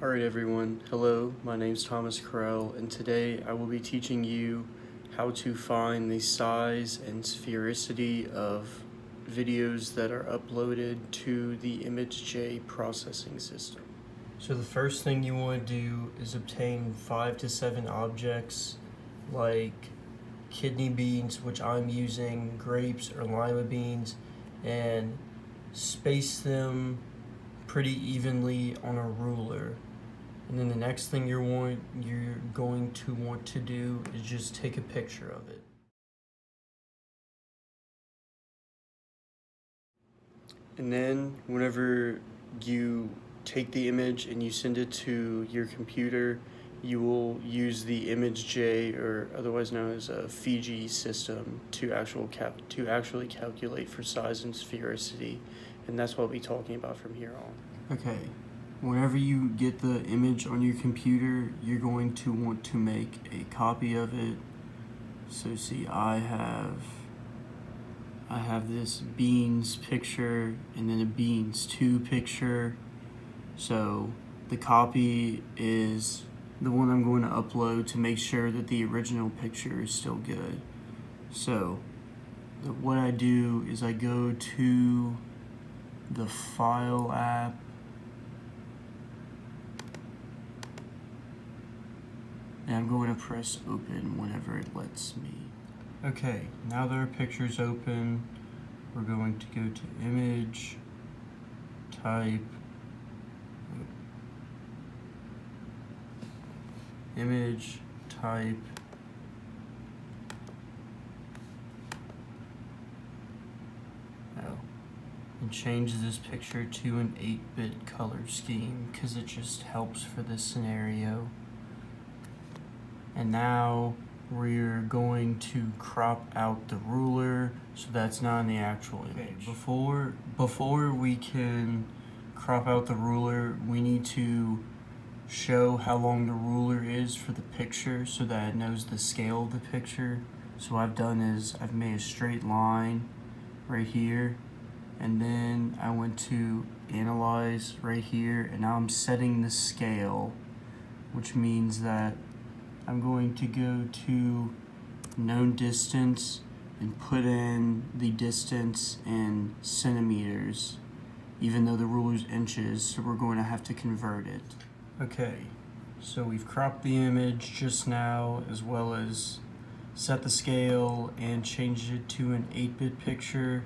Alright everyone, hello, my name is Thomas Carell, and today I will be teaching you how to find the size and sphericity of videos that are uploaded to the ImageJ processing system. So the first thing you want to do is obtain 5 to 7 objects like kidney beans, which I'm using, grapes or lima beans, and space them pretty evenly on a ruler. And then the next thing you're going to want to do is just take a picture of it. And then whenever you take the image and you send it to your computer, you will use the ImageJ, or otherwise known as a Fiji system, to actually calculate for size and sphericity, and that's what we'll be talking about from here on. Okay, whenever you get the image on your computer, you're going to want to make a copy of it. So see, I have this beans picture and then a beans 2 picture. So the copy is the one I'm going to upload to make sure that the original picture is still good. So what I do is I go to the File app, and I'm going to press open whenever it lets me. Okay, now that our picture's open, we're going to go to image, type, and change this picture to an 8-bit color scheme because it just helps for this scenario. And now we're going to crop out the ruler so that's not in the actual image. Before we can crop out the ruler, we need to show how long the ruler is for the picture so that it knows the scale of the picture. So what I've done is I've made a straight line right here, and then I went to analyze right here, and now I'm setting the scale, which means that I'm going to go to known distance and put in the distance in centimeters, even though the ruler's inches, so we're going to have to convert it. Okay, so we've cropped the image just now, as well as set the scale and changed it to an 8-bit picture.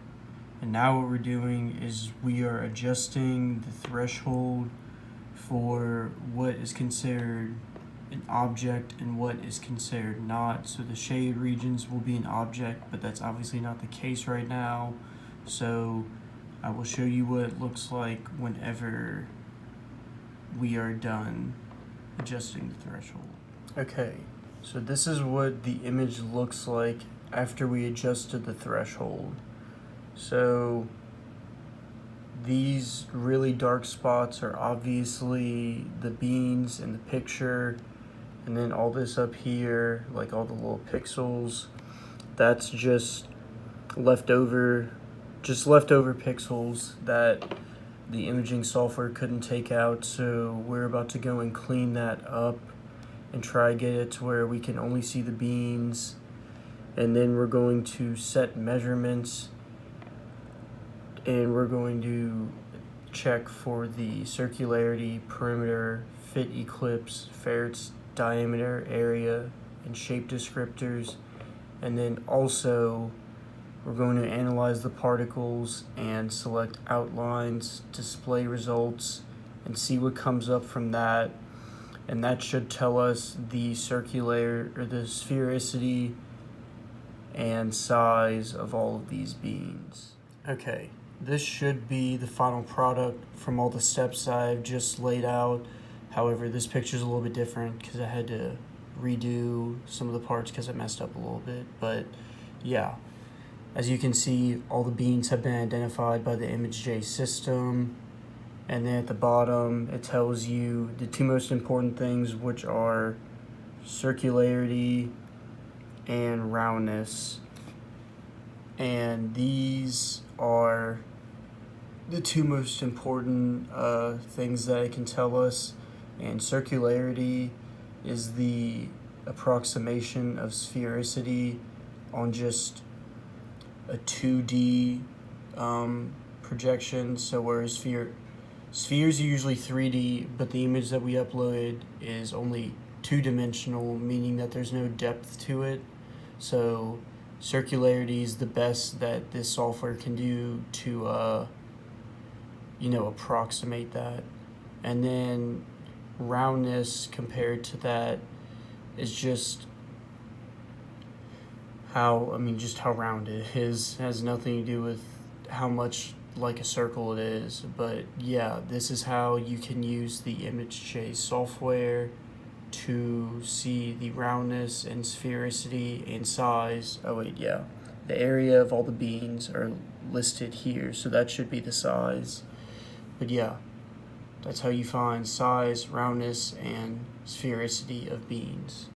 And now what we're doing is we are adjusting the threshold for what is considered an object and what is considered not. So the shade regions will be an object, but that's obviously not the case right now. So I will show you what it looks like whenever we are done adjusting the threshold. Okay, so this is what the image looks like after we adjusted the threshold. So these really dark spots are obviously the beans in the picture, and then all this up here, like all the little pixels, that's just leftover pixels that the imaging software couldn't take out. So we're about to go and clean that up and try to get it to where we can only see the beans. And then we're going to set measurements, and we're going to check for the circularity, perimeter, fit eclipse, ferrets, diameter, area, and shape descriptors. And then also we're going to analyze the particles and select outlines, display results, and see what comes up from that. And that should tell us the the sphericity and size of all of these beans. Okay, this should be the final product from all the steps I've just laid out. However, this picture is a little bit different because I had to redo some of the parts because I messed up a little bit. But yeah, as you can see, all the beans have been identified by the ImageJ system. And then at the bottom, it tells you the 2 most important things, which are circularity and roundness. And these are the 2 most important things that it can tell us. And circularity is the approximation of sphericity on just a 2D projection. So whereas spheres are usually 3D, but the image that we uploaded is only two-dimensional, meaning that there's no depth to it. So circularity is the best that this software can do to approximate that. And then roundness compared to that is just how round it is. It has nothing to do with how much like a circle it is. But yeah, this is how you can use the image chase software to see the roundness and sphericity and size. Oh wait, yeah, the area of all the beans are listed here, so that should be the size. But yeah, that's how you find size, roundness, and sphericity of beans.